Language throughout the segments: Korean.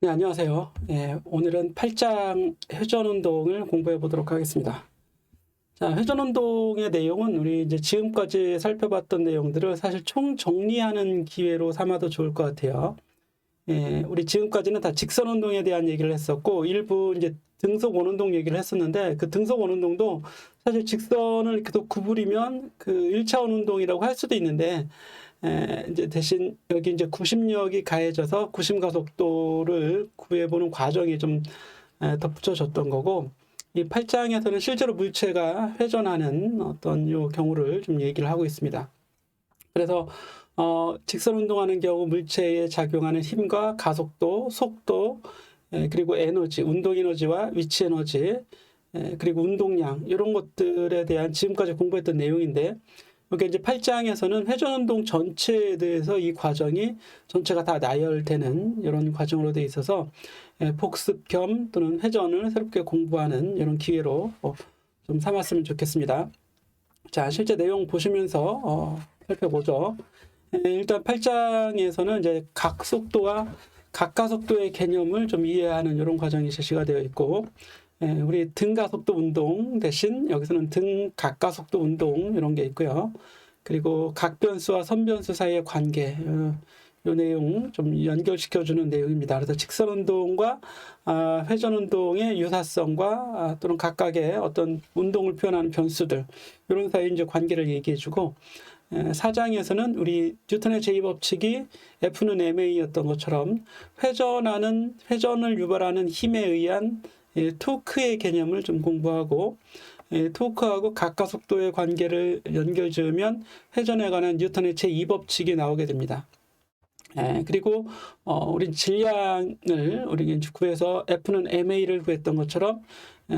네, 안녕하세요. 오늘은 8장 회전운동을 공부해 보도록 하겠습니다. 자, 회전운동의 내용은 우리 이제 지금까지 살펴봤던 내용들을 사실 총정리하는 기회로 삼아도 좋을 것 같아요. 우리 지금까지는 다 직선운동에 대한 얘기를 했었고, 일부 이제 등속 원운동 얘기를 했었는데, 그 등속 원운동도 사실 직선을 이렇게 또 구부리면 그 1차원 운동이라고 할 수도 있는데, 이제 대신 여기 이제 구심력이 가해져서 구심 가속도를 구해보는 과정이 좀 덧붙여졌던 거고, 이 8장에서는 실제로 물체가 회전하는 어떤 요 경우를 좀 얘기를 하고 있습니다. 그래서 직선 운동하는 경우 물체에 작용하는 힘과 가속도, 속도, 그리고 에너지, 운동 에너지와 위치 에너지, 그리고 운동량 이런 것들에 대한 지금까지 공부했던 내용인데, 여기 이제 8장에서는 회전운동 전체에 대해서 이 과정이 전체가 다 나열되는 이런 과정으로 되어 있어서 복습 겸 또는 회전을 새롭게 공부하는 이런 기회로 좀 삼았으면 좋겠습니다. 자, 실제 내용 보시면서 살펴보죠. 일단 8장에서는 이제 각속도와 각가속도의 개념을 좀 이해하는 이런 과정이 제시가 되어 있고, 우리 등가속도 운동 대신 여기서는 등각가속도 운동 이런 게 있고요. 그리고 각변수와 선변수 사이의 관계, 이 내용 좀 연결시켜주는 내용입니다. 그래서 직선운동과 회전운동의 유사성과 또는 각각의 어떤 운동을 표현하는 변수들, 이런 사이 이제 관계를 얘기해주고, 4장에서는 우리 뉴턴의 제2법칙이 F는 ma였던 것처럼 회전을 유발하는 힘에 의한 토크의 개념을 좀 공부하고, 토크하고 각가속도의 관계를 연결 지으면 회전에 관한 뉴턴의 제2법칙이 나오게 됩니다. 그리고 우리 질량을 우리 구해서 F는 ma를 구했던 것처럼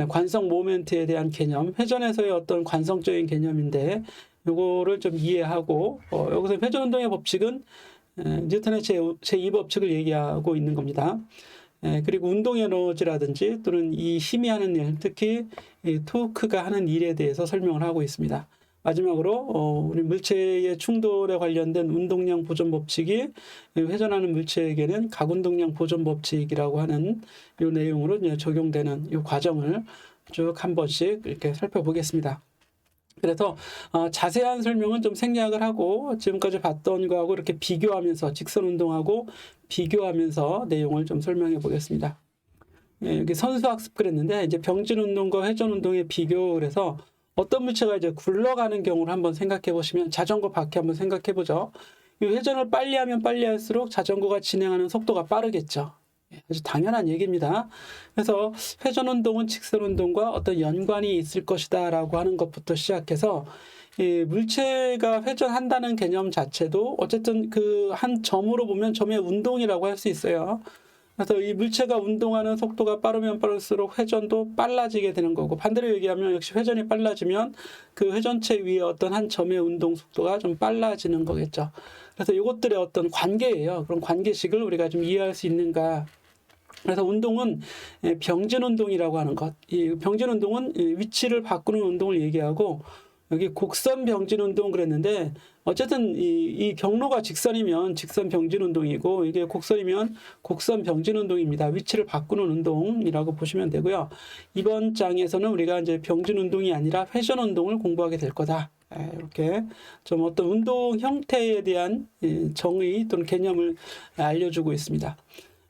관성 모멘트에 대한 개념, 회전에서의 어떤 관성적인 개념인데 요거를 좀 이해하고, 여기서 회전운동의 법칙은 뉴턴의 제2법칙을 얘기하고 있는 겁니다. 그리고 운동 에너지라든지 또는 이 힘이 하는 일, 특히 이 토크가 하는 일에 대해서 설명을 하고 있습니다. 마지막으로 우리 물체의 충돌에 관련된 운동량 보존 법칙이 회전하는 물체에게는 각운동량 보존 법칙이라고 하는 이 내용으로 이제 적용되는 이 과정을 쭉 한 번씩 이렇게 살펴보겠습니다. 그래서 자세한 설명은 좀 생략을 하고 지금까지 봤던 거하고 이렇게 비교하면서 직선 운동하고 비교하면서 내용을 좀 설명해 보겠습니다. 여기 선수학습 그랬는데 이제 병진 운동과 회전 운동의 비교, 그래서 어떤 물체가 이제 굴러가는 경우를 한번 생각해 보시면 자전거 바퀴 한번 생각해 보죠. 이 회전을 빨리 하면 빨리 할수록 자전거가 진행하는 속도가 빠르겠죠. 아주 당연한 얘기입니다. 그래서 회전운동은 직선운동과 어떤 연관이 있을 것이다 라고 하는 것부터 시작해서 이 물체가 회전한다는 개념 자체도 어쨌든 그 한 점으로 보면 점의 운동이라고 할 수 있어요. 그래서 이 물체가 운동하는 속도가 빠르면 빠를수록 회전도 빨라지게 되는 거고, 반대로 얘기하면 역시 회전이 빨라지면 그 회전체 위에 어떤 한 점의 운동 속도가 좀 빨라지는 거겠죠. 그래서 이것들의 어떤 관계예요. 그런 관계식을 우리가 좀 이해할 수 있는가. 그래서 운동은 병진 운동이라고 하는 것. 이 병진 운동은 위치를 바꾸는 운동을 얘기하고, 여기 곡선 병진 운동 그랬는데 어쨌든 이 경로가 직선이면 직선 병진 운동이고 이게 곡선이면 곡선 병진 운동입니다. 위치를 바꾸는 운동이라고 보시면 되고요. 이번 장에서는 우리가 이제 병진 운동이 아니라 회전 운동을 공부하게 될 거다. 이렇게 좀 어떤 운동 형태에 대한 정의 또는 개념을 알려주고 있습니다.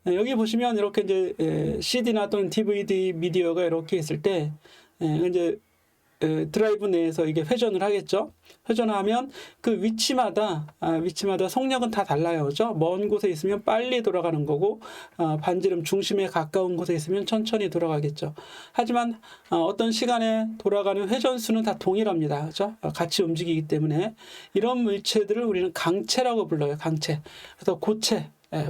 여기 보시면 이렇게 이제 CD나 또는 DVD 미디어가 이렇게 있을 때 이제 드라이브 내에서 이게 회전을 하겠죠. 회전하면 그 위치마다 속력은 다 달라요. 그죠? 먼 곳에 있으면 빨리 돌아가는 거고, 반지름 중심에 가까운 곳에 있으면 천천히 돌아가겠죠. 하지만 어떤 시간에 돌아가는 회전수는 다 동일합니다. 그죠? 같이 움직이기 때문에 이런 물체들을 우리는 강체라고 불러요. 강체. 그래서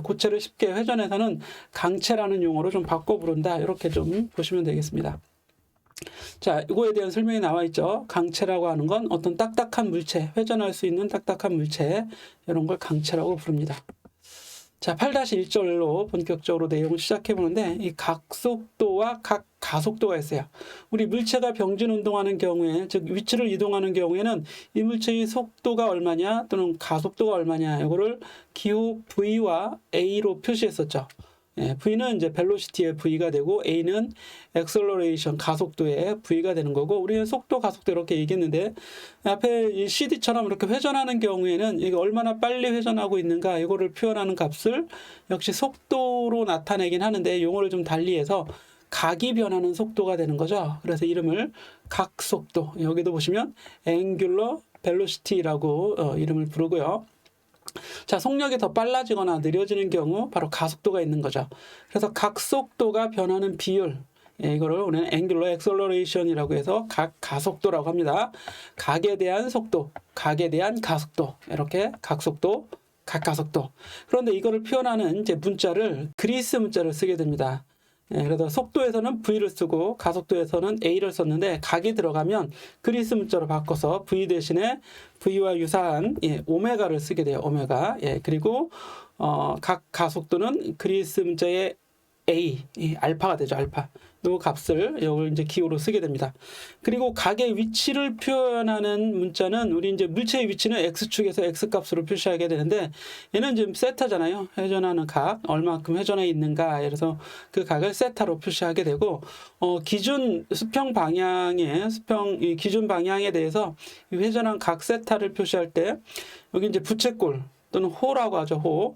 고체를 쉽게 회전해서는 강체라는 용어로 좀 바꿔 부른다. 이렇게 좀 보시면 되겠습니다. 자, 이거에 대한 설명이 나와 있죠. 강체라고 하는 건 어떤 딱딱한 물체, 회전할 수 있는 딱딱한 물체, 이런 걸 강체라고 부릅니다. 자, 8-1절로 본격적으로 내용을 시작해 보는데, 이 각속도와 각가속도가 있어요. 우리 물체가 병진 운동하는 경우에, 즉 위치를 이동하는 경우에는 이 물체의 속도가 얼마냐 또는 가속도가 얼마냐, 이거를 기호 V와 A로 표시했었죠. V는 이제 벨로시티의 V가 되고 A는 액셀러레이션 가속도의 V가 되는 거고, 우리는 속도 가속도 이렇게 얘기했는데 앞에 이 CD처럼 이렇게 회전하는 경우에는 이게 얼마나 빨리 회전하고 있는가 이거를 표현하는 값을 역시 속도로 나타내긴 하는데 용어를 좀 달리해서 각이 변하는 속도가 되는 거죠. 그래서 이름을 각속도, 여기도 보시면 angular velocity라고 이름을 부르고요. 자, 속력이 더 빨라지거나 느려지는 경우 바로 가속도가 있는 거죠. 그래서 각속도가 변하는 비율, 이거를 우리는 angular acceleration이라고 해서 가속도라고 합니다. 각에 대한 속도, 각에 대한 가속도, 이렇게 각속도, 각가속도. 그런데 이거를 표현하는 이제 문자를 그리스 문자를 쓰게 됩니다. 그래서 속도에서는 V를 쓰고 가속도에서는 A를 썼는데 각이 들어가면 그리스 문자로 바꿔서 V 대신에 V와 유사한 오메가를 쓰게 돼요. 오메가. 그리고 각 가속도는 그리스 문자의 A, 알파가 되죠. 알파. 요 값을 이걸 이제 기호로 쓰게 됩니다. 그리고 각의 위치를 표현하는 문자는 우리 이제 물체의 위치는 x축에서 x 값으로 표시하게 되는데 얘는 지금 세타잖아요. 회전하는 각, 얼마큼 회전해 있는가. 그래서 그 각을 세타로 표시하게 되고 기준 수평 방향의 이 기준 방향에 대해서 이 회전한 각 세타를 표시할 때 여기 이제 부채꼴 또는 호라고 하죠.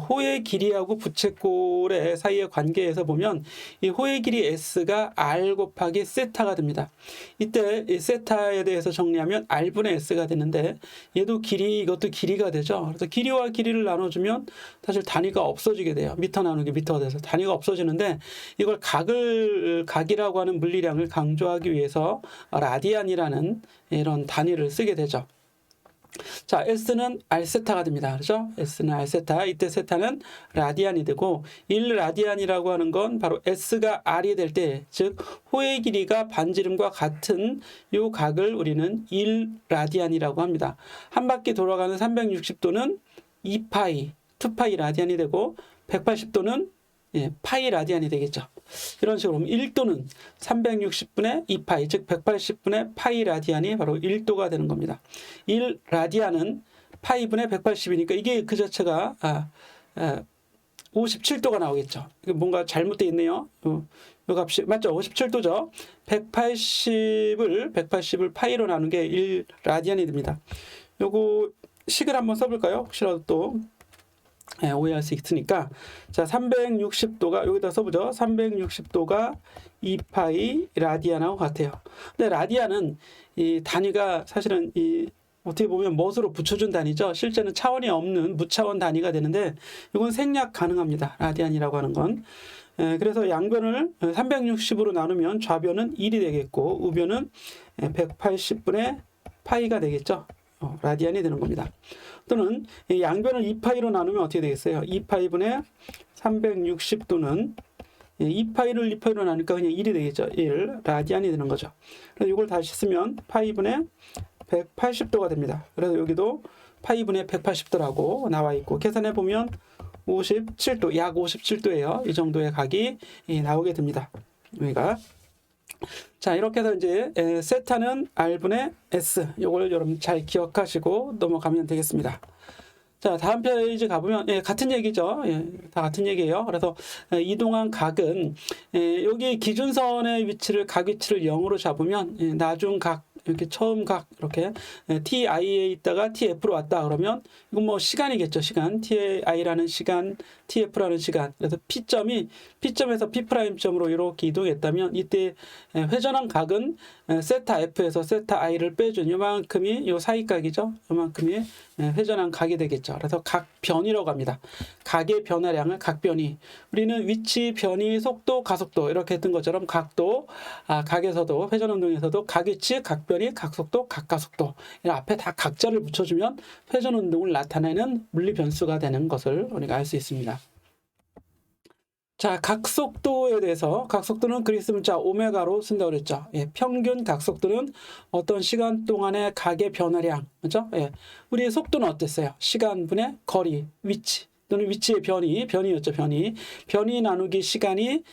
호의 길이하고 부채꼴의 사이의 관계에서 보면 이 호의 길이 s가 r 곱하기 세타가 됩니다. 이때 이 세타에 대해서 정리하면 r분의 s가 되는데 얘도 길이, 이것도 길이가 되죠. 그래서 길이와 길이를 나눠주면 사실 단위가 없어지게 돼요. 미터 나누기 미터가 돼서 단위가 없어지는데 이걸 각이라고 하는 물리량을 강조하기 위해서 라디안이라는 이런 단위를 쓰게 되죠. 자, S는 R세타가 됩니다. 그렇죠? S는 R세타. 이때 세타는 라디안이 되고 1라디안이라고 하는 건 바로 S가 R이 될 때, 즉 호의 길이가 반지름과 같은 요 각을 우리는 1라디안이라고 합니다. 한 바퀴 돌아가는 360도는 2파이, 2파이 라디안이 되고 180도는 파이 라디안이 되겠죠. 이런 식으로 1도는 360분의 2파이, 즉 180분의 파이 라디안이 바로 1도가 되는 겁니다. 1 라디안은 파이분의 180이니까 이게 그 자체가 57도가 나오겠죠. 이거 뭔가 잘못되어 있네요. 요 값이 맞죠? 57도죠. 180을 파이로 나눈 게 1 라디안이 됩니다. 요거 식을 한번 써볼까요? 혹시라도 또 오해할 수 있으니까. 자, 360도가 여기다 써보죠. 360도가 2파이 라디안하고 같아요. 근데 라디안은 이 단위가 사실은 어떻게 보면 멋으로 붙여준 단위죠. 실제는 차원이 없는 무차원 단위가 되는데 이건 생략 가능합니다. 라디안이라고 하는 건. 그래서 양변을 360으로 나누면 좌변은 1이 되겠고 우변은 180분의 파이가 되겠죠. 라디안이 되는 겁니다. 또는 양변을 2파이로 나누면 어떻게 되겠어요? 2파이분의 360도는 2파이를 2파이로 나누니까 그냥 1이 되겠죠. 1 라디안이 되는 거죠. 그래서 이걸 다시 쓰면 파이분의 180도가 됩니다. 그래서 여기도 파이분의 180도라고 나와 있고 계산해 보면 57도, 약 57도예요. 이 정도의 각이 나오게 됩니다. 여기가. 자, 이렇게 해서 이제 세타는 R분의 S, 요걸 여러분 잘 기억하시고 넘어가면 되겠습니다. 자, 다음 페이지 가보면 같은 얘기죠. 다 같은 얘기예요. 그래서 이동한 각은 여기 기준선의 위치를 각 위치를 0으로 잡으면 나중 각 이렇게 처음 각 이렇게 TI에 있다가 TF로 왔다 그러면 이건 뭐 시간이겠죠. 시간. TI라는 시간, TF라는 시간. 그래서 P점에서 P'점으로 이렇게 이동했다면 이때 회전한 각은 세타 F에서 세타 I를 빼준 요만큼이 요 사이각이죠. 요만큼이 회전한 각이 되겠죠. 그래서 각변이라고 합니다. 각의 변화량을 각변이. 우리는 위치, 변이, 속도, 가속도 이렇게 했던 것처럼 각도, 각에서도 회전운동에서도 각위치, 각변이, 각속도, 각가속도 앞에 다 각자를 붙여주면 회전운동을 나타내는 물리 변수가 되는 것을 우리가 알 수 있습니다. 자, 각속도에 대해서 각속도는 그리스 문자 오메가로 쓴다고 그랬죠. 평균 각속도는 어떤 시간 동안의 각의 변화량, 그렇죠? 우리의 속도는 어땠어요? 시간분의 거리, 위치 또는 위치의 변이였죠. 변이 나누기 시간이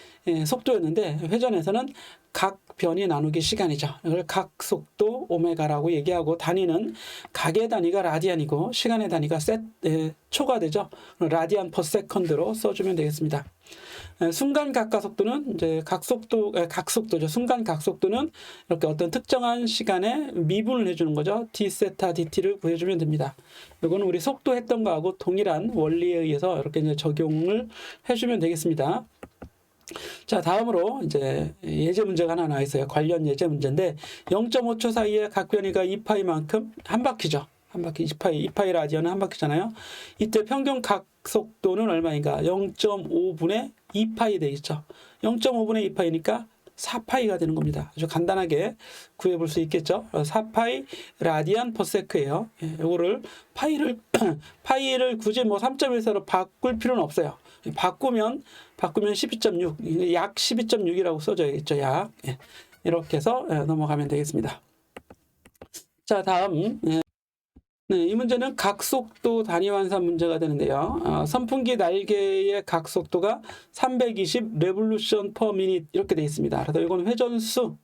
속도였는데 회전에서는 각 변이 나누기 시간이죠. 이걸 각속도 오메가라고 얘기하고 단위는 각의 단위가 라디안이고 시간의 단위가 초가 되죠. 라디안 퍼 세컨드로 써주면 되겠습니다. 순간 각가속도는 이제 각속도죠. 순간 각속도는 이렇게 어떤 특정한 시간에 미분을 해주는 거죠. d 세타 dt를 구해주면 됩니다. 이거는 우리 속도 했던 거하고 동일한 원리에 의해서 이렇게 이제 적용을 해주면 되겠습니다. 자, 다음으로 이제 예제 문제가 하나 나와 있어요. 관련 예제 문제인데 0.5초 사이에 각 변이가 2파이만큼 한 바퀴죠. 한 바퀴 2파이 라디언은 한 바퀴잖아요. 이때 평균 각속도는 얼마인가? 0.5분의 2파이 되겠죠. 0.5분의 2파이니까 4파이가 되는 겁니다. 아주 간단하게 구해볼 수 있겠죠. 4파이 라디안 퍼 세크예요. 이거를 파이를 굳이 뭐 3.14로 바꿀 필요는 없어요. 바꾸면 12.6, 약 12.6이라고 써줘야겠죠. 약. 이렇게 해서 넘어가면 되겠습니다. 자, 다음. 네, 이 문제는 각속도 단위 환산 문제가 되는데요. 선풍기 날개의 각속도가 320 레볼루션 퍼 미닛 이렇게 되어 있습니다. 그래서 이건 회전수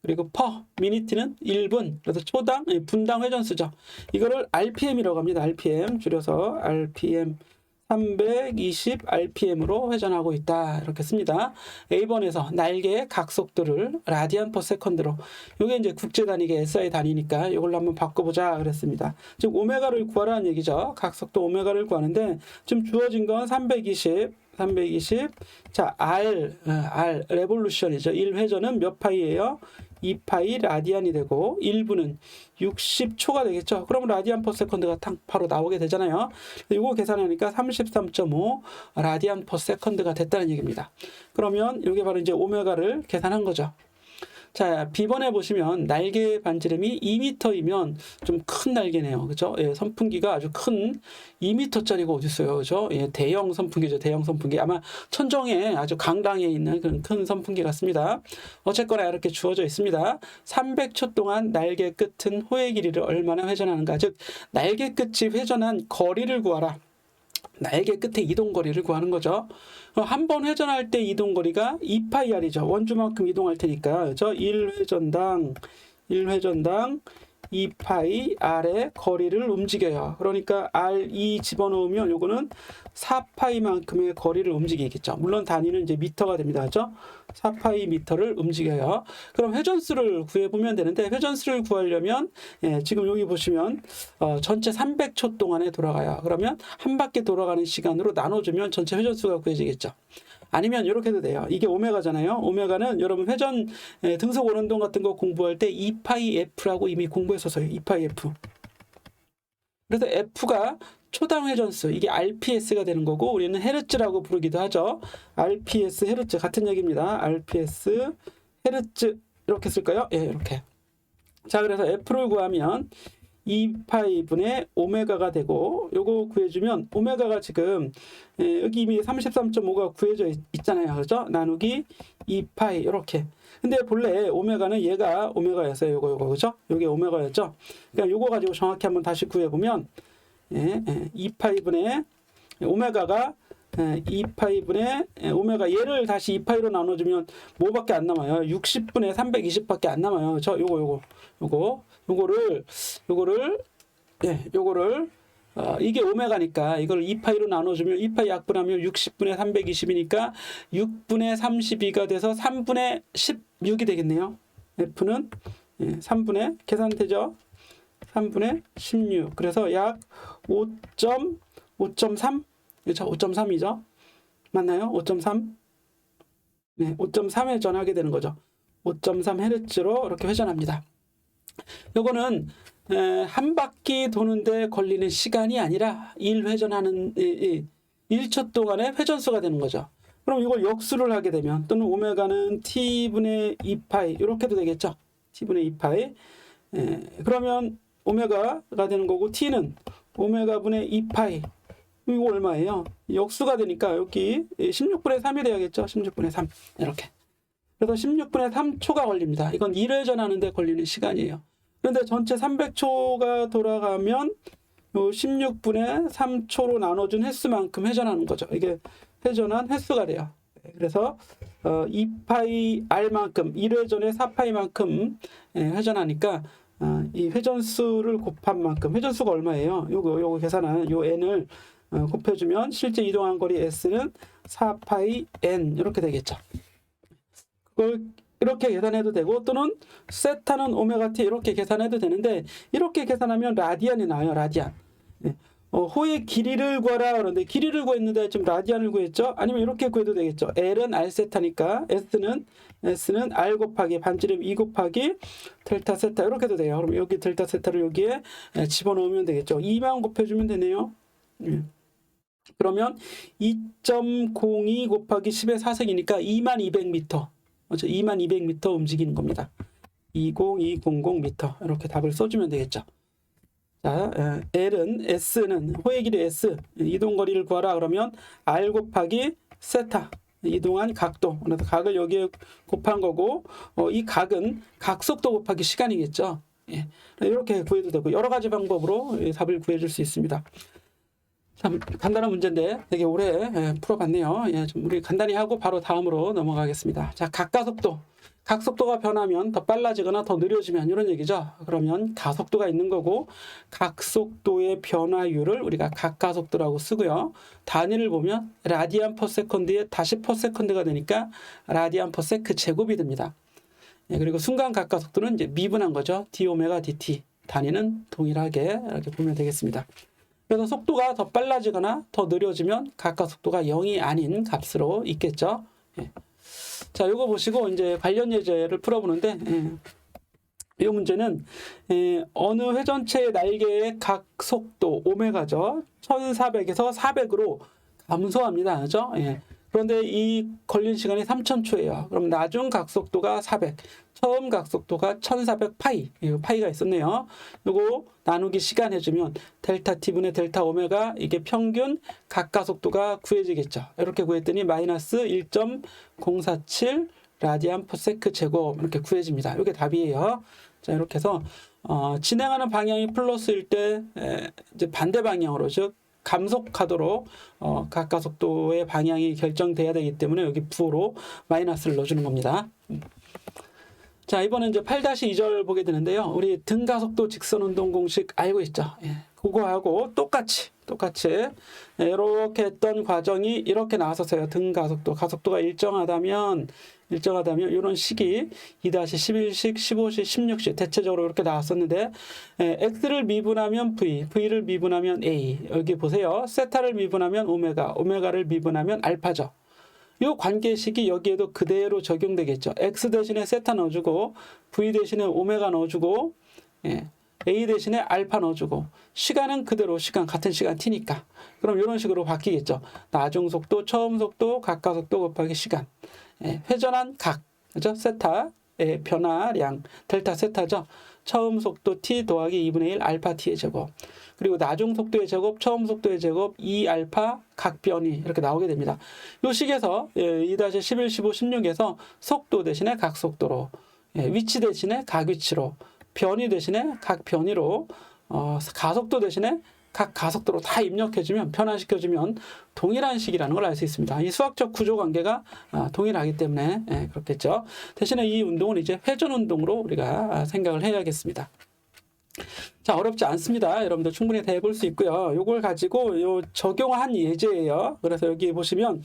그리고 퍼 미니트는 1분 그래서 초당 분당 회전수죠. 이거를 RPM이라고 합니다. RPM 줄여서 RPM 320 RPM으로 회전하고 있다. 이렇게 씁니다. A번에서 날개의 각속도를 라디안 퍼 세컨드로 이게 이제 국제 단위계 SI 단위니까 이걸로 한번 바꿔보자 그랬습니다. 즉 오메가를 구하라는 얘기죠. 각속도 오메가를 구하는데 지금 주어진 건 320 자, R 레볼루션이죠. 1회전은 몇 파이예요? 2파이 라디안이 되고 1분은 60초가 되겠죠. 그러면 라디안 퍼 세컨드가 바로 나오게 되잖아요. 이거 계산하니까 33.5 라디안 퍼 세컨드가 됐다는 얘기입니다. 그러면 이게 바로 이제 오메가를 계산한 거죠. 자, B번에 보시면 날개 반지름이 2m이면 좀 큰 날개네요. 그죠? 예, 선풍기가 아주 큰 2m짜리가 어디 있어요. 그죠? 예, 대형 선풍기죠. 대형 선풍기. 아마 천정에 아주 강당에 있는 그런 큰 선풍기 같습니다. 어쨌거나 이렇게 주어져 있습니다. 300초 동안 날개 끝은 호의 길이를 얼마나 회전하는가. 즉, 날개 끝이 회전한 거리를 구하라. 날개 끝의 이동거리를 구하는 거죠. 한 번 회전할 때 이동거리가 2파이R이죠. 원주만큼 이동할 테니까. 그죠? 1회전당 2파이R의 거리를 움직여요. 그러니까 R2 집어넣으면 요거는 4파이만큼의 거리를 움직이겠죠. 물론 단위는 이제 미터가 됩니다. 그죠? 4파이 미터를 움직여요. 그럼 회전수를 구해보면 되는데 회전수를 구하려면 지금 여기 보시면 전체 300초 동안에 돌아가요. 그러면 한 바퀴 돌아가는 시간으로 나눠주면 전체 회전수가 구해지겠죠. 아니면 이렇게 해도 돼요. 이게 오메가잖아요. 오메가는 여러분 회전 등속 오른동 같은 거 공부할 때 2파이F라고 이미 공부했었어요. 2파이F. 그래서 F가 초당 회전수, 이게 RPS가 되는 거고 우리는 헤르츠라고 부르기도 하죠. RPS 헤르츠 같은 얘기입니다. RPS 헤르츠 이렇게 쓸까요? 예, 이렇게. 자, 그래서 F를 구하면 2파이분의 오메가가 되고 요거 구해주면 오메가가 지금 여기 이미 33.5가 구해져 있잖아요. 그죠? 나누기 2파이 이렇게. 근데 본래 오메가는 얘가 오메가였어요. 요거 그죠? 요게 오메가였죠? 그러니까 요거 가지고 정확히 한번 다시 구해보면 2파이분의 오메가가 2파이분의 오메가 얘를 다시 2파이로 나눠주면 뭐밖에 안 남아요? 60분의 320밖에 안 남아요. 그죠? 요거를 이게 오메가니까 이걸 2파이로 나눠주면 2파이 약분하면 60분의 320이니까 6분의 32가 돼서 3분의 16이 되겠네요. F는 3분의 계산되죠? 3분의 16. 그래서 약 5.3? 그렇죠? 5.3이죠? 맞나요? 5.3? 네, 5.3 회전하게 되는 거죠. 5.3 헤르츠로 이렇게 회전합니다. 요거는 한 바퀴 도는데 걸리는 시간이 아니라 1회전하는 1초 동안의 회전수가 되는 거죠. 그럼 이걸 역수를 하게 되면 또는 오메가는 t분의 2파이 이렇게도 되겠죠. t분의 2파이. 그러면 오메가가 되는 거고 t는 오메가분의 2파이. 이거 얼마예요? 역수가 되니까 여기 16분의 3이 돼야겠죠. 16분의 3 이렇게. 그래서 16분의 3초가 걸립니다. 이건 1회전 하는데 걸리는 시간이에요. 그런데 전체 300초가 돌아가면 요 16분의 3초로 나눠준 횟수만큼 회전하는 거죠. 이게 회전한 횟수가 돼요. 그래서 2파이 r만큼 1회전에 4파이만큼 회전하니까 이 회전수를 곱한 만큼, 회전수가 얼마예요? 요거 계산하는 요 n을 곱해주면 실제 이동한 거리 s는 4파이 n 이렇게 되겠죠. 그걸 이렇게 계산해도 되고, 또는 세타는 오메가 t 이렇게 계산해도 되는데, 이렇게 계산하면 라디안이 나와요. 라디안. 호의 길이를 구하라 그러는데, 길이를 구했는데 지금 라디안을 구했죠. 아니면 이렇게 구해도 되겠죠. L은 r 세타니까 S는 r 곱하기 반지름 2 곱하기 델타 세타 이렇게 해도 돼요. 그럼 여기 델타 세타를 여기에 집어넣으면 되겠죠. 2만 곱해주면 되네요. 그러면 2.02 곱하기 10의 4승이니까 2200m. 2200m 움직이는 겁니다. 20200m 이렇게 답을 써주면 되겠죠. 자, S는 호의 길이 S, 이동 거리를 구하라 그러면 R 곱하기 세타, 이동한 각도. 그래서 각을 여기에 곱한 거고, 이 각은 각속도 곱하기 시간이겠죠. 이렇게 구해도 되고, 여러 가지 방법으로 답을 구해줄 수 있습니다. 참 간단한 문제인데 되게 오래 풀어봤네요. 좀 우리 간단히 하고 바로 다음으로 넘어가겠습니다. 자, 각가속도. 각속도가 변하면 더 빨라지거나 더 느려지면 이런 얘기죠. 그러면 가속도가 있는 거고, 각속도의 변화율을 우리가 각가속도라고 쓰고요. 단위를 보면 라디안 퍼 세컨드에 다시 퍼 세컨드가 되니까 라디안 퍼 세크 제곱이 됩니다. 그리고 순간 각가속도는 이제 미분한 거죠. d 오메가 dt. 단위는 동일하게 이렇게 보면 되겠습니다. 그래서 속도가 더 빨라지거나 더 느려지면 각가속도가 0이 아닌 값으로 있겠죠. 자, 요거 보시고 이제 관련 예제를 풀어보는데, 이 문제는 어느 회전체의 날개의 각속도 오메가죠. 1400에서 400으로 감소합니다. 그죠? 그런데 이 걸린 시간이 3000초예요. 그럼 나중 각속도가 400, 처음 각속도가 1400파이, 파이가 있었네요. 요거 나누기 시간 해주면 델타 t분의 델타 오메가, 이게 평균 각가속도가 구해지겠죠. 이렇게 구했더니 마이너스 1.047 라디안 퍼 세크 제곱 이렇게 구해집니다. 이게 답이에요. 자, 이렇게 해서 진행하는 방향이 플러스일 때 이제 반대 방향으로, 즉 감속하도록 각가속도의 방향이 결정돼야 되기 때문에 여기 부호로 마이너스를 넣어주는 겁니다. 자, 이번엔 이제 8-2절 보게 되는데요. 우리 등가속도 직선운동 공식 알고 있죠? 그거하고 똑같이 이렇게 했던 과정이 이렇게 나왔었어요. 등가속도, 가속도가 일정하다면 이런 식이 2-11식, 15식, 16식 대체적으로 이렇게 나왔었는데, x를 미분하면 v, v를 미분하면 a. 여기 보세요. 세타를 미분하면 오메가, 오메가를 미분하면 알파죠. 이 관계식이 여기에도 그대로 적용되겠죠. x 대신에 세타 넣어주고, v 대신에 오메가 넣어주고, a 대신에 알파 넣어주고, 시간은 그대로 같은 시간 t니까. 그럼 이런 식으로 바뀌겠죠. 나중 속도, 처음 속도, 각가속도 곱하기 시간. 회전한 각, 그죠? 세타의 변화량, 델타 세타죠. 처음 속도 t 더하기 2분의 1 알파 t의 제곱. 그리고 나중 속도의 제곱, 처음 속도의 제곱, 2알파 각변이 이렇게 나오게 됩니다. 이 식에서 2-11, 15, 16에서 속도 대신에 각속도로, 위치 대신에 각위치로, 변위 대신에 각변위로, 가속도 대신에 각 가속도로 다 입력해주면, 변환시켜주면 동일한 식이라는 걸 알 수 있습니다. 이 수학적 구조 관계가 동일하기 때문에 그렇겠죠. 대신에 이 운동은 이제 회전 운동으로 우리가 생각을 해야겠습니다. 자, 어렵지 않습니다. 여러분들 충분히 다 해볼 수 있고요. 요걸 가지고 적용한 예제예요. 그래서 여기 보시면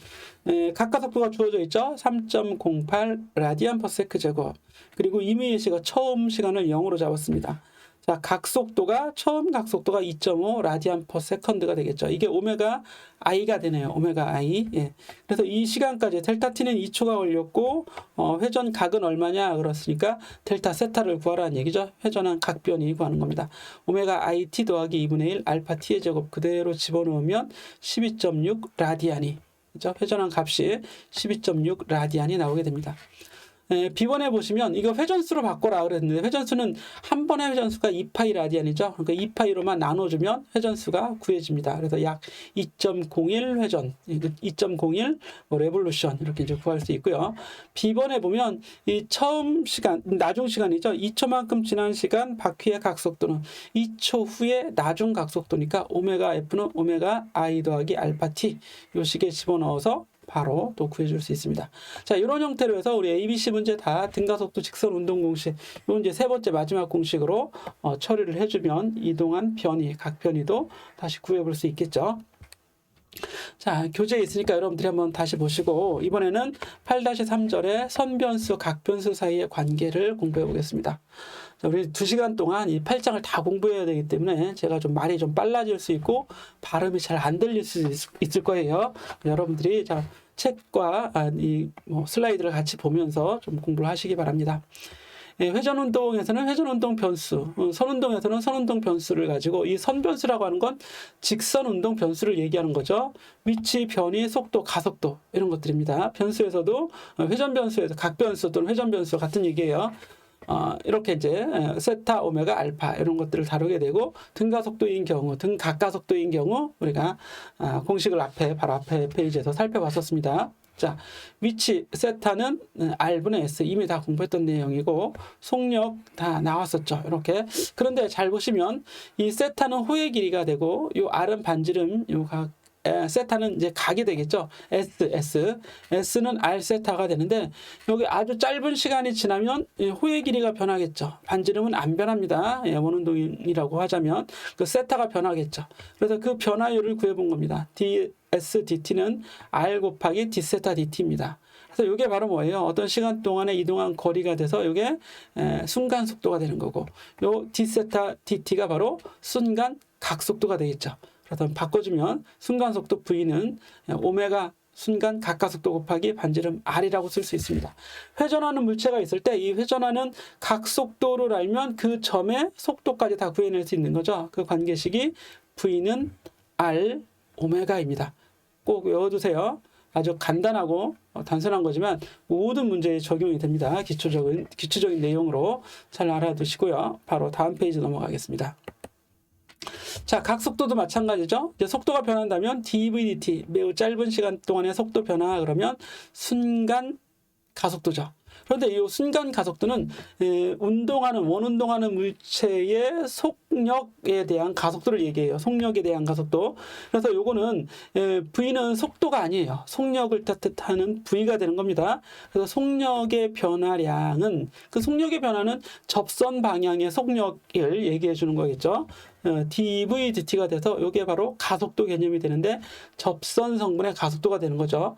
각가속도가 주어져 있죠. 3.08 라디안 퍼 세크 제곱. 그리고 이미 예시가 처음 시간을 0으로 잡았습니다. 자, 각속도가 처음 각속도가 2.5 라디안 퍼 세컨드가 되겠죠. 이게 오메가 i가 되네요. 오메가 i. 그래서 이 시간까지 델타 t는 2초가 걸렸고, 회전 각은 얼마냐 그렇으니까 델타 세타를 구하라는 얘기죠. 회전한 각변이 구하는 겁니다. 오메가 i t 더하기 2분의 1 알파 t의 제곱 그대로 집어넣으면 12.6 라디안이, 그죠? 회전한 값이 12.6 라디안이 나오게 됩니다. B번에 보시면 이거 회전수로 바꿔라 그랬는데, 회전수는 한 번의 회전수가 2파이 라디안이죠. 그러니까 2파이로만 나눠주면 회전수가 구해집니다. 그래서 약 2.01 회전, 2.01 레볼루션 이렇게 이제 구할 수 있고요. B번에 보면 이 처음 시간, 나중 시간이죠. 2초만큼 지난 시간 바퀴의 각속도는 2초 후에 나중 각속도니까 오메가 F는 오메가 I 더하기 알파 T 요 식에 집어넣어서 바로 또 구해줄 수 있습니다. 자, 이런 형태로 해서 우리 ABC 문제 다 등가속도 직선 운동 공식, 요 이제 세 번째 마지막 공식으로 처리를 해주면 이동한 변이, 각 변이도 다시 구해볼 수 있겠죠. 자, 교재에 있으니까 여러분들이 한번 다시 보시고 이번에는 8-3절의 선변수, 각변수 사이의 관계를 공부해 보겠습니다. 자, 우리 2시간 동안 이 8장을 다 공부해야 되기 때문에 제가 좀 말이 좀 빨라질 수 있고 발음이 잘 안 들릴 수 있을 거예요. 여러분들이 자, 책과 슬라이드를 같이 보면서 좀 공부를 하시기 바랍니다. 회전운동에서는 회전운동 변수, 선운동에서는 선운동 변수를 가지고 이 선변수라고 하는 건 직선운동 변수를 얘기하는 거죠. 위치, 변이, 속도, 가속도 이런 것들입니다. 변수에서도 회전변수에서 각변수 또는 회전변수 같은 얘기예요. 이렇게 이제 세타, 오메가, 알파 이런 것들을 다루게 되고 등가속도인 경우, 등각가속도인 경우 우리가 공식을 바로 앞에 페이지에서 살펴봤었습니다. 자, 위치 세타는 R분의 S 이미 다 공부했던 내용이고 속력 다 나왔었죠. 이렇게. 그런데 잘 보시면 이 세타는 호의 길이가 되고 요 R은 반지름, 요 세타는 이제 각이 되겠죠. S는 R 세타가 되는데 여기 아주 짧은 시간이 지나면 호의 길이가 변하겠죠. 반지름은 안 변합니다. 원운동이라고 하자면 그 세타가 변하겠죠. 그래서 그 변화율을 구해본 겁니다. dsdt는 R 곱하기 d세타 dt입니다. 그래서 이게 바로 뭐예요? 어떤 시간 동안에 이동한 거리가 돼서 이게 순간 속도가 되는 거고 요 d세타 dt가 바로 순간 각속도가 되겠죠. 그래서 바꿔주면 순간속도 V는 오메가 순간 각가속도 곱하기 반지름 R이라고 쓸 수 있습니다. 회전하는 물체가 있을 때 이 회전하는 각속도를 알면 그 점의 속도까지 다 구해낼 수 있는 거죠. 그 관계식이 V는 R 오메가입니다. 꼭 외워두세요. 아주 간단하고 단순한 거지만 모든 문제에 적용이 됩니다. 기초적인 내용으로 잘 알아두시고요. 바로 다음 페이지 넘어가겠습니다. 자, 각속도도 마찬가지죠. 이제 속도가 변한다면 dv/dt 매우 짧은 시간 동안의 속도 변화 그러면 순간 가속도죠. 그런데 이 순간 가속도는 원운동하는 물체의 속력에 대한 가속도를 얘기해요. 속력에 대한 가속도. 그래서 요거는 V는 속도가 아니에요. 속력을 뜻하는 V가 되는 겁니다. 그래서 속력의 변화량은 그 속력의 변화는 접선 방향의 속력을 얘기해 주는 거겠죠. dv/dt가 돼서 이게 바로 가속도 개념이 되는데 접선 성분의 가속도가 되는 거죠.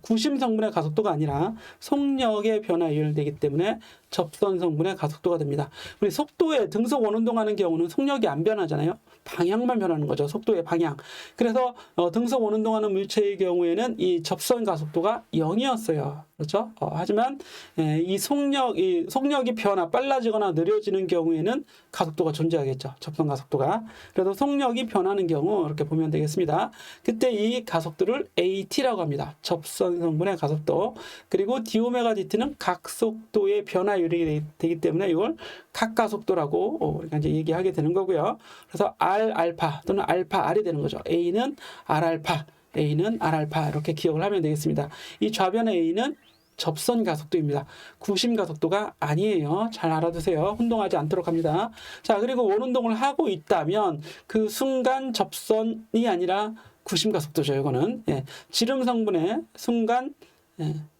구심 성분의 가속도가 아니라 속력의 변화율 되기 때문에 접선 성분의 가속도가 됩니다. 우리 속도에 등속 원운동하는 경우는 속력이 안 변하잖아요. 방향만 변하는 거죠. 속도의 방향. 그래서 등속 원운동하는 물체의 경우에는 이 접선 가속도가 0이었어요. 그렇죠? 하지만 이 속력이 빨라지거나 느려지는 경우에는 가속도가 존재하겠죠. 접선 가속도가. 그래서 속력이 변하는 경우 이렇게 보면 되겠습니다. 그때 이 가속도를 AT라고 합니다. 접선 성분의 가속도. 그리고 d오메가 dt는 각속도의 변화율이 되기 때문에 이걸 각가속도라고 우리가 이제 얘기하게 되는 거고요. 그래서 R 알파 또는 알파 R이 되는 거죠. A는 R 알파, A는 R 알파 이렇게 기억을 하면 되겠습니다. 이 좌변의 A는 접선 가속도입니다. 구심 가속도가 아니에요. 잘 알아두세요. 혼동하지 않도록 합니다. 자, 그리고 원운동을 하고 있다면 그 순간 접선이 아니라 구심 가속도죠. 이거는 지름 성분의 순간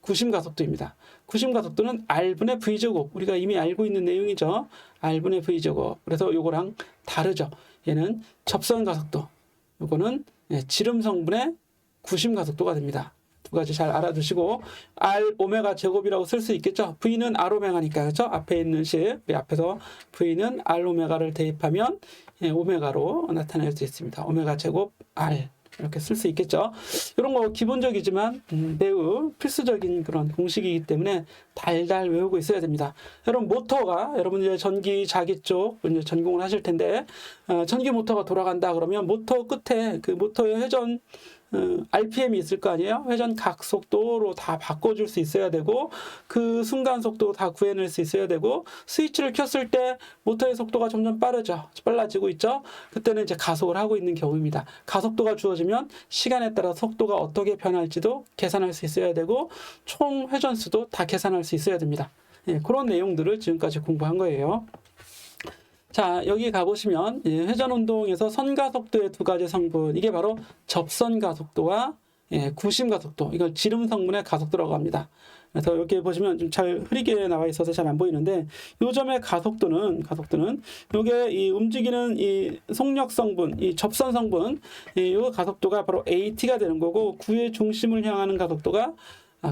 구심 가속도입니다. 구심 가속도는 R분의 V제곱. 우리가 이미 알고 있는 내용이죠. R분의 V제곱. 그래서 요거랑 다르죠. 얘는 접선 가속도. 요거는 지름 성분의 구심 가속도가 됩니다. 두 가지 잘 알아두시고 R 오메가 제곱이라고 쓸 수 있겠죠. V는 R 오메가니까 그렇죠. 앞에 있는 식 앞에서 V는 R 오메가를 대입하면 오메가로 나타낼 수 있습니다. 오메가 제곱 R 이렇게 쓸 수 있겠죠. 이런 거 기본적이지만 매우 필수적인 그런 공식이기 때문에 달달 외우고 있어야 됩니다. 여러분 모터가 여러분 이제 전기 자기 쪽 이제 전공을 하실 텐데 전기 모터가 돌아간다 그러면 모터 끝에 그 모터의 회전 RPM이 있을 거 아니에요? 회전 각속도로 다 바꿔줄 수 있어야 되고 그 순간 속도 다 구해낼 수 있어야 되고 스위치를 켰을 때 모터의 속도가 점점 빨라지고 있죠? 그때는 이제 가속을 하고 있는 경우입니다. 가속도가 주어지면 시간에 따라 속도가 어떻게 변할지도 계산할 수 있어야 되고 총 회전수도 다 계산할 수 있어야 됩니다. 그런 내용들을 지금까지 공부한 거예요. 자, 여기 가보시면 회전운동에서 선가속도의 두 가지 성분 이게 바로 접선가속도와 예, 구심 가속도. 이걸 지름 성분의 가속도라고 합니다. 그래서 이렇게 보시면 좀 잘 흐리게 나와 있어서 잘 안 보이는데 요 점의 가속도는 요게 이 움직이는 이 속력 성분, 이 접선 성분, 요 가속도가 바로 AT가 되는 거고 구의 중심을 향하는 가속도가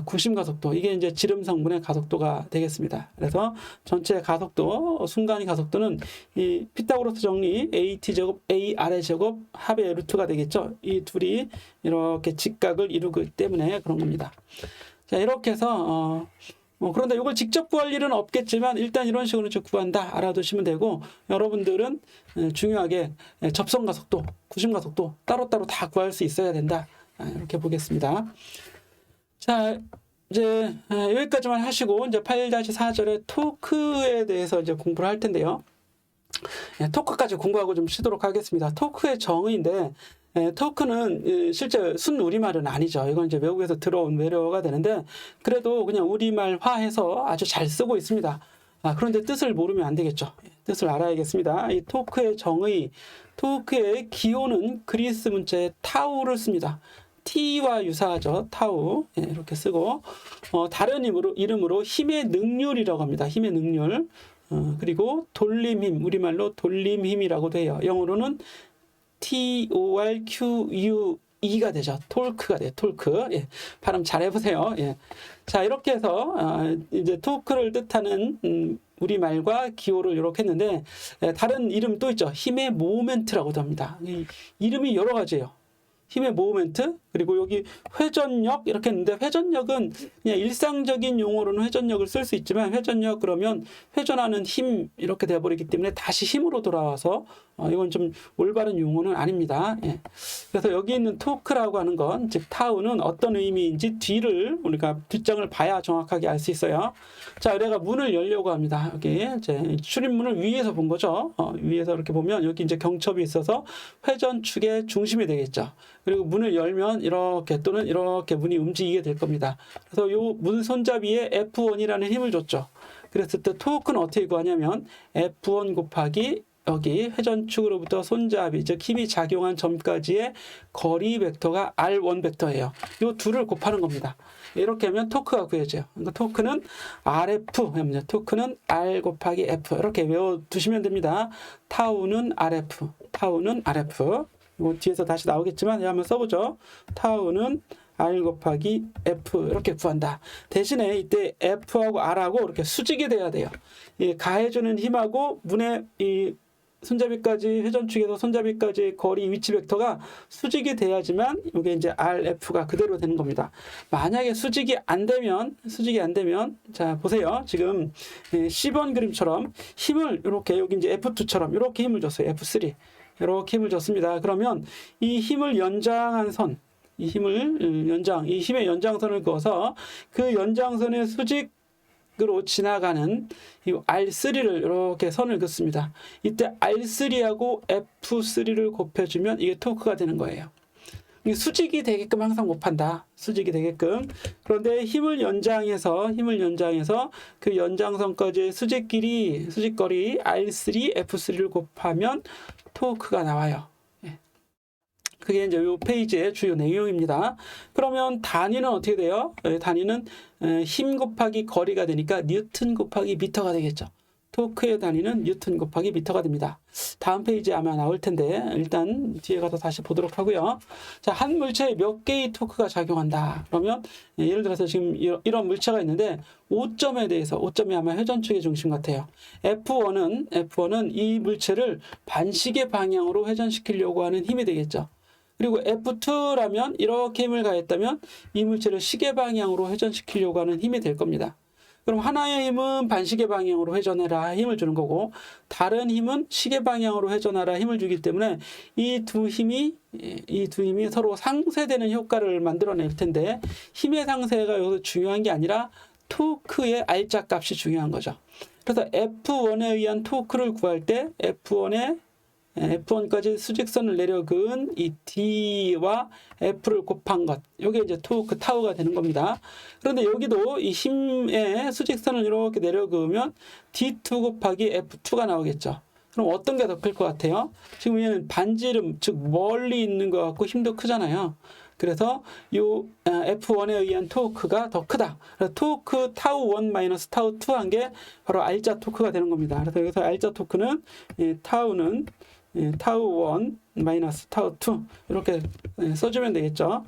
구심 가속도. 이게 이제 지름 성분의 가속도가 되겠습니다. 그래서 전체 가속도, 순간의 가속도는 이 피타고라스 정리 AT 제곱 A 아래 제곱 합의 루트가 되겠죠. 이 둘이 이렇게 직각을 이루기 때문에 그런 겁니다. 자, 이렇게 해서 그런데 이걸 직접 구할 일은 없겠지만 일단 이런 식으로 좀 구한다 알아두시면 되고, 여러분들은 중요하게 접선 가속도, 구심 가속도 따로따로 다 구할 수 있어야 된다. 이렇게 보겠습니다. 자, 이제 여기까지만 하시고 이제 8-4절의 토크에 대해서 이제 공부를 할 텐데요. 토크까지 공부하고 좀 쉬도록 하겠습니다. 토크의 정의인데, 토크는 실제 순 우리말은 아니죠. 이건 이제 외국에서 들어온 외래어가 되는데, 그래도 그냥 우리말화해서 아주 잘 쓰고 있습니다. 그런데 뜻을 모르면 안 되겠죠. 뜻을 알아야겠습니다. 이 토크의 정의, 토크의 기호는 그리스 문자의 타우를 씁니다. T와 유사하죠. 타우. 이렇게 쓰고, 다른 이름으로 힘의 능률이라고 합니다. 힘의 능률. 그리고 돌림힘, 우리말로 돌림힘이라고도 해요. 영어로는 TORQUE가 되죠. 톨크가 돼요. 톨크. 예. 발음 잘 해보세요. 예. 자, 이렇게 해서 이제 토크를 뜻하는 우리말과 기호를 이렇게 했는데, 다른 이름 또 있죠. 힘의 모멘트라고도 합니다. 이름이 여러 가지예요. 힘의 모멘트, 그리고 여기 회전력 이렇게 했는데, 회전력은 그냥 일상적인 용어로는 회전력을 쓸 수 있지만, 회전력 그러면 회전하는 힘 이렇게 돼버리기 때문에 다시 힘으로 돌아와서 이건 좀 올바른 용어는 아닙니다. 예. 그래서 여기 있는 토크라고 하는 건, 즉 타우는 어떤 의미인지 뒤를 우리가 뒷장을 봐야 정확하게 알 수 있어요. 자, 우리가 문을 열려고 합니다. 여기 이제 출입문을 위에서 본 거죠. 위에서 이렇게 보면 여기 이제 경첩이 있어서 회전축의 중심이 되겠죠. 그리고 문을 열면 이렇게 또는 이렇게 문이 움직이게 될 겁니다. 그래서 요 문 손잡이에 F1이라는 힘을 줬죠. 그랬을 때 토크는 어떻게 구하냐면 F1 곱하기 여기 회전축으로부터 손잡이, 즉 힘이 작용한 점까지의 거리 벡터가 R1 벡터예요. 이 둘을 곱하는 겁니다. 이렇게 하면 토크가 구해져요. 그러니까 토크는 RF, 토크는 R 곱하기 F 이렇게 외워두시면 됩니다. 타우는 RF, 타우는 RF. 이거 뒤에서 다시 나오겠지만 한번 써보죠. 타우는 R 곱하기 F 이렇게 구한다. 대신에 이때 F하고 R하고 이렇게 수직이 돼야 돼요. 이 가해주는 힘하고 문의 이 손잡이까지, 회전축에서 손잡이까지 거리 위치 벡터가 수직이 돼야지만 이게 이제 RF가 그대로 되는 겁니다. 만약에 수직이 안 되면 자 보세요. 지금 10번 그림처럼 힘을 이렇게 여기 이제 F2처럼 이렇게 힘을 줬어요. F3 이렇게 힘을 줬습니다. 그러면 이 힘을 연장한 선, 이 힘의 연장선을 그어서 그 연장선의 수직으로 지나가는 이 R3를 이렇게 선을 긋습니다. 이때 R3하고 F3를 곱해주면 이게 토크가 되는 거예요. 수직이 되게끔 항상 곱한다. 수직이 되게끔. 그런데 힘을 연장해서 그 연장선까지의 수직거리 R3, F3를 곱하면 토크가 나와요. 그게 이제 이 페이지의 주요 내용입니다. 그러면 단위는 어떻게 돼요? 단위는 힘 곱하기 거리가 되니까 뉴턴 곱하기 미터가 되겠죠. 토크의 단위는 뉴턴 곱하기 미터가 됩니다. 다음 페이지에 아마 나올 텐데 일단 뒤에 가서 다시 보도록 하고요. 자, 한 물체에 몇 개의 토크가 작용한다. 그러면 예를 들어서 지금 이런 물체가 있는데 5점이 아마 회전축의 중심 같아요. F1은 이 물체를 반시계 방향으로 회전시키려고 하는 힘이 되겠죠. 그리고 F2라면 이렇게 힘을 가했다면 이 물체를 시계 방향으로 회전시키려고 하는 힘이 될 겁니다. 그럼 하나의 힘은 반시계 방향으로 회전해라 힘을 주는 거고, 다른 힘은 시계 방향으로 회전하라 힘을 주기 때문에 이 두 힘이 서로 상쇄되는 효과를 만들어낼 텐데, 힘의 상쇄가 여기서 중요한 게 아니라 토크의 R자 값이 중요한 거죠. 그래서 F1에 의한 토크를 구할 때 F1까지 수직선을 내려 그은 이 D와 F를 곱한 것, 이게 이제 토크 타우가 되는 겁니다. 그런데 여기도 이 힘의 수직선을 이렇게 내려 그으면 D2 곱하기 F2가 나오겠죠. 그럼 어떤 게 더 클 것 같아요? 지금 얘는 반지름, 즉 멀리 있는 것 같고 힘도 크잖아요. 그래서 요 F1에 의한 토크가 더 크다. 그래서 토크 타우 1 마이너스 타우 2 한 게 바로 R자 토크가 되는 겁니다. 그래서 여기서 R자 토크는 타우는 타우 1 마이너스 타우 2 이렇게 써주면 되겠죠.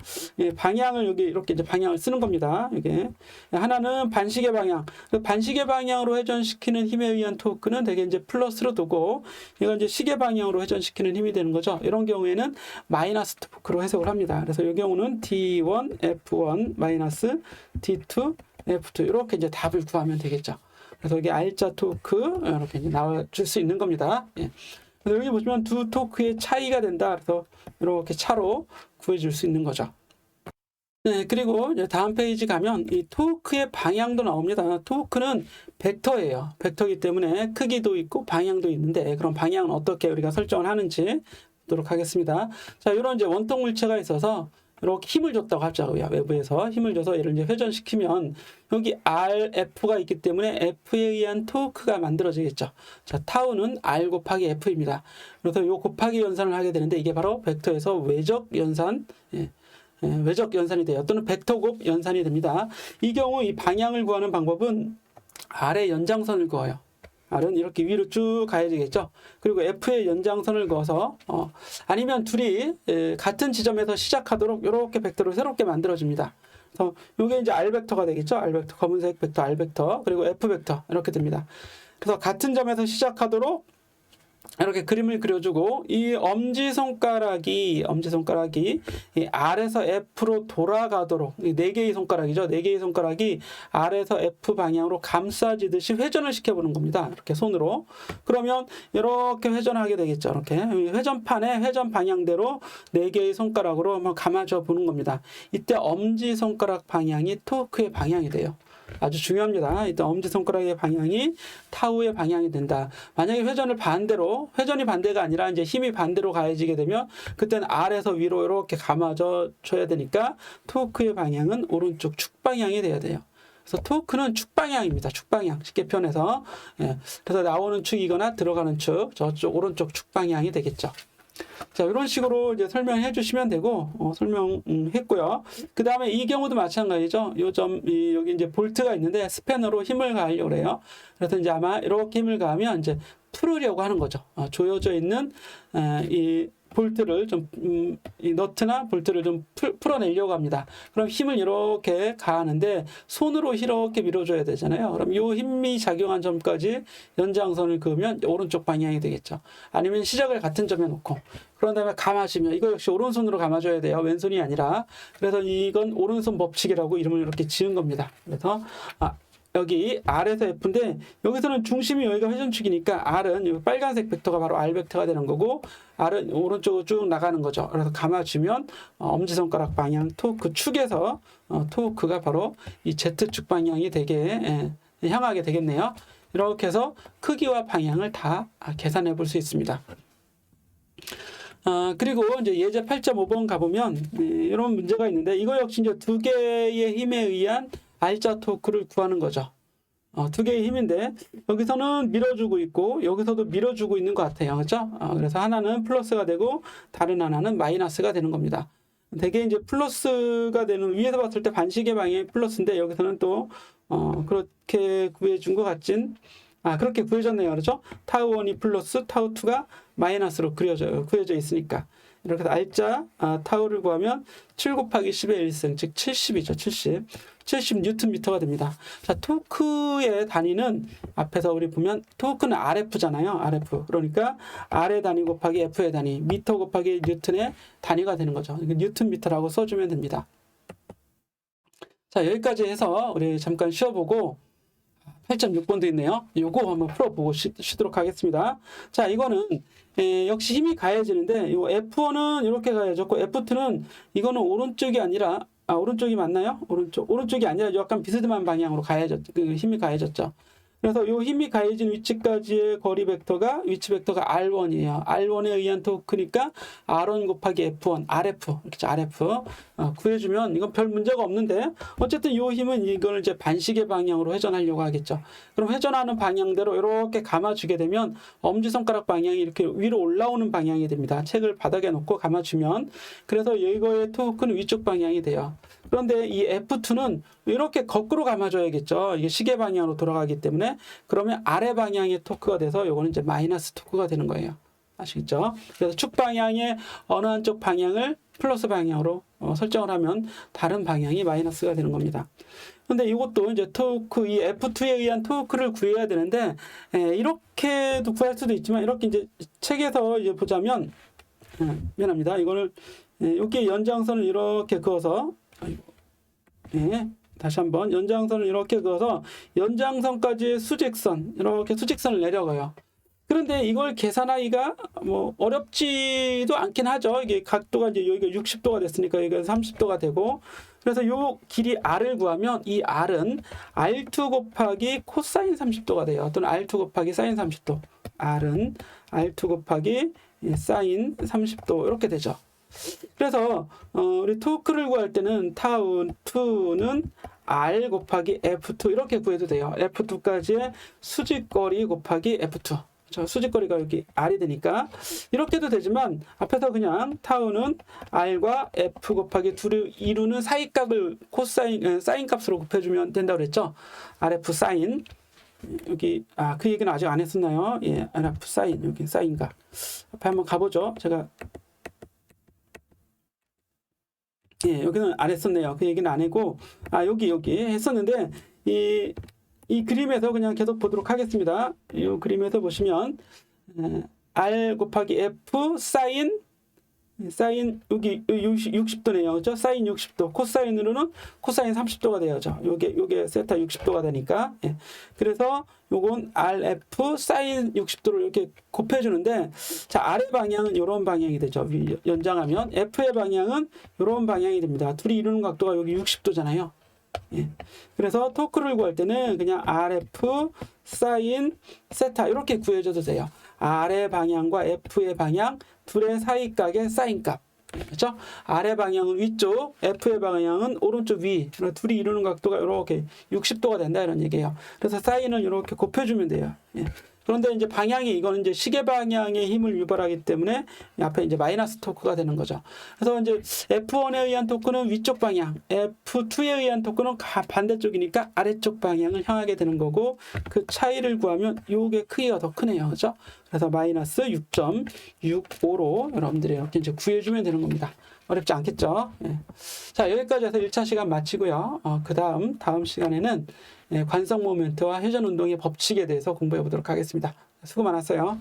방향을 여기 이렇게 이제 방향을 쓰는 겁니다. 이게 하나는 반시계 방향, 반시계 방향으로 회전시키는 힘에 의한 토크는 대개 이제 플러스로 두고 이건 이제 시계 방향으로 회전시키는 힘이 되는 거죠. 이런 경우에는 마이너스 토크로 해석을 합니다. 그래서 이 경우는 D1 F1 마이너스 D2 F2 이렇게 이제 답을 구하면 되겠죠. 그래서 여기 R자 토크 이렇게 이제 나와줄 수 있는 겁니다. 예. 여기 보시면 두 토크의 차이가 된다. 그래서 이렇게 차로 구해줄 수 있는 거죠. 네, 그리고 이제 다음 페이지 가면 이 토크의 방향도 나옵니다. 토크는 벡터예요. 벡터이기 때문에 크기도 있고 방향도 있는데 그럼 방향은 어떻게 우리가 설정을 하는지 보도록 하겠습니다. 자, 이런 이제 원통 물체가 있어서 이렇게 힘을 줬다고 하자고요. 외부에서 힘을 줘서 얘를 이제 회전시키면 여기 RF가 있기 때문에 F에 의한 토크가 만들어지겠죠. 자, 타우는 R 곱하기 F입니다. 그래서 요 곱하기 연산을 하게 되는데 이게 바로 벡터에서 외적 연산, 외적 연산이 돼요. 또는 벡터곱 연산이 됩니다. 이 경우 이 방향을 구하는 방법은 R의 연장선을 그어요. R은 이렇게 위로 쭉 가야 되겠죠. 그리고 F의 연장선을 그어서 아니면 둘이 같은 지점에서 시작하도록 이렇게 벡터를 새롭게 만들어줍니다. 그래서 이게 이제 R 벡터가 되겠죠. R 벡터, 검은색 벡터, R 벡터, 그리고 F 벡터 이렇게 됩니다. 그래서 같은 점에서 시작하도록 이렇게 그림을 그려주고 이 엄지손가락이 이 R에서 F로 돌아가도록 이 네 개의 손가락이죠. 네 개의 손가락이 R에서 F 방향으로 감싸지듯이 회전을 시켜보는 겁니다. 이렇게 손으로. 그러면 이렇게 회전하게 되겠죠. 이렇게 회전판에 회전 방향대로 네 개의 손가락으로 한번 감아줘 보는 겁니다. 이때 엄지손가락 방향이 토크의 방향이 돼요. 아주 중요합니다. 일단 엄지손가락의 방향이 타우의 방향이 된다. 만약에 회전이 반대가 아니라 이제 힘이 반대로 가해지게 되면 그때는 R에서 위로 이렇게 감아줘 줘야 되니까 토크의 방향은 오른쪽 축 방향이 돼야 돼요. 그래서 토크는 축 방향입니다. 축 방향. 쉽게 표현해서. 그래서 나오는 축이거나 들어가는 축, 저쪽 오른쪽 축 방향이 되겠죠. 자, 이런 식으로 이제 설명해 주시면 되고, 설명했고요. 그 다음에 이 경우도 마찬가지죠. 여기 이제 볼트가 있는데 스패너로 힘을 가하려고 그래요. 그래서 이제 아마 이렇게 힘을 가하면 이제 풀으려고 하는 거죠. 조여져 있는, 이 볼트를 좀, 이 너트나 볼트를 좀 풀어내려고 합니다. 그럼 힘을 이렇게 가하는데 손으로 이렇게 밀어줘야 되잖아요. 그럼 이 힘이 작용한 점까지 연장선을 그으면 오른쪽 방향이 되겠죠. 아니면 시작을 같은 점에 놓고 그런 다음에 감아주면 이거 역시 오른손으로 감아줘야 돼요. 왼손이 아니라. 그래서 이건 오른손 법칙이라고 이름을 이렇게 지은 겁니다. 그래서 여기 R에서 F인데 여기서는 중심이 여기가 회전축이니까 R은 여기 빨간색 벡터가 바로 R 벡터가 되는 거고 R은 오른쪽으로 쭉 나가는 거죠. 그래서 감아주면 엄지손가락 방향 토크 축에서 토크가 바로 이 Z축 방향이 되게 향하게 되겠네요. 이렇게 해서 크기와 방향을 다 계산해 볼 수 있습니다. 그리고 이제 예제 8.5번 가보면 이런 문제가 있는데 이거 역시 이제 두 개의 힘에 의한 R자 토크를 구하는 거죠. 두 개의 힘인데 여기서는 밀어주고 있고 여기서도 밀어주고 있는 것 같아요. 그렇죠? 그래서 하나는 플러스가 되고 다른 하나는 마이너스가 되는 겁니다. 되게 이제 플러스가 되는 위에서 봤을 때 반시계 방향이 플러스인데 여기서는 또 그렇게 구해준 것 같진 그렇게 구해졌네요. 그렇죠? 타우 1이 플러스 타우 2가 마이너스로 구해져 있으니까 이렇게 해서 R자 타우를 구하면 7 곱하기 10의 1승 즉 70이죠. 70 뉴턴 미터가 됩니다. 자, 토크의 단위는 앞에서 우리 보면 토크는 RF잖아요. RF. 그러니까 R의 단위 곱하기 F의 단위, 미터 곱하기 뉴턴의 단위가 되는 거죠. 뉴턴 미터라고 써주면 됩니다. 자, 여기까지 해서 우리 잠깐 쉬어보고 8.6번도 있네요. 요거 한번 풀어보고 쉬도록 하겠습니다. 자, 이거는 역시 힘이 가해지는데 이 F1은 이렇게 가해졌고 F2는 이거는 오른쪽이 아니라 오른쪽이 맞나요? 오른쪽이 아니라 약간 비스듬한 방향으로 힘이 가해졌죠. 그래서 요 힘이 가해진 위치까지의 거리 벡터가 위치 벡터가 R1이에요. R1에 의한 토크니까 R1 곱하기 F1, RF, 그렇죠? RF 구해주면 이건 별 문제가 없는데 어쨌든 요 힘은 이걸 이제 반시계 방향으로 회전하려고 하겠죠. 그럼 회전하는 방향대로 이렇게 감아주게 되면 엄지손가락 방향이 이렇게 위로 올라오는 방향이 됩니다. 책을 바닥에 놓고 감아주면 그래서 이거의 토크는 위쪽 방향이 돼요. 그런데 이 F2는 이렇게 거꾸로 감아줘야겠죠. 이게 시계 방향으로 돌아가기 때문에 그러면 아래 방향의 토크가 돼서 요거는 이제 마이너스 토크가 되는 거예요. 아시겠죠? 그래서 축 방향의 어느 한쪽 방향을 플러스 방향으로 설정을 하면 다른 방향이 마이너스가 되는 겁니다. 근데 이것도 이제 토크, 이 F2에 의한 토크를 구해야 되는데, 이렇게도 구할 수도 있지만, 이렇게 이제 책에서 이제 보자면, 미안합니다. 이거를, 여기 연장선을 이렇게 그어서, 다시 한번 연장선을 이렇게 그어서 연장선까지 수직선, 이렇게 수직선을 내려가요. 그런데 이걸 계산하기가 뭐 어렵지도 않긴 하죠. 이게 각도가 이제 여기가 60도가 됐으니까 여기가 30도가 되고, 그래서 요 길이 R을 구하면 이 R은 R2 곱하기 코사인 30도가 돼요. 또는 R2 곱하기 사인 30도. R은 R2 곱하기 사인 30도 이렇게 되죠. 그래서 우리 토크를 구할 때는 타우2는 R 곱하기 F2 이렇게 구해도 돼요. F2까지의 수직거리 곱하기 F2. 저 수직거리가 여기 R이 되니까 이렇게도 되지만 앞에서 그냥 타우는 R과 F 곱하기 2를 이루는 사이값을 코사인 사인 값으로 곱해주면 된다고 그랬죠. RF 사인 여기 그 얘기는 아직 안 했었나요? 예, RF 사인 여기 사인값 앞에 한번 가보죠. 제가 여기는 안 했었네요. 그 얘기는 안 했고 여기 했었는데 이 그림에서 그냥 계속 보도록 하겠습니다. 이 그림에서 보시면 R 곱하기 F 사인 여기 60도네요. 그렇죠? 사인 60도. 코사인으로는 코사인 30도가 되어죠. 요게 세타 60도가 되니까. 그래서 요건 RF 사인 60도를 이렇게 곱해 주는데 자, 아래 방향은 이런 방향이 되죠. 연장하면 F의 방향은 이런 방향이 됩니다. 둘이 이루는 각도가 여기 60도잖아요. 그래서 토크를 구할 때는 그냥 RF 사인 세타 이렇게 구해줘도 돼요. R의 방향과 F의 방향 둘의 사이각의 사인값. 그렇죠? R의 방향은 위쪽, F의 방향은 오른쪽 위. 둘이 이루는 각도가 이렇게 60도가 된다 이런 얘기예요. 그래서 사인을 이렇게 곱해주면 돼요. 그런데 이제 방향이 이거는 이제 시계 방향의 힘을 유발하기 때문에 앞에 이제 마이너스 토크가 되는 거죠. 그래서 이제 F1에 의한 토크는 위쪽 방향, F2에 의한 토크는 반대쪽이니까 아래쪽 방향을 향하게 되는 거고 그 차이를 구하면 요게 크기가 더 크네요. 그렇죠? 그래서 마이너스 6.65로 여러분들이 이렇게 이제 구해주면 되는 겁니다. 어렵지 않겠죠? 자, 여기까지 해서 1차 시간 마치고요. 다음 시간에는 관성 모멘트와 회전 운동의 법칙에 대해서 공부해 보도록 하겠습니다. 수고 많았어요.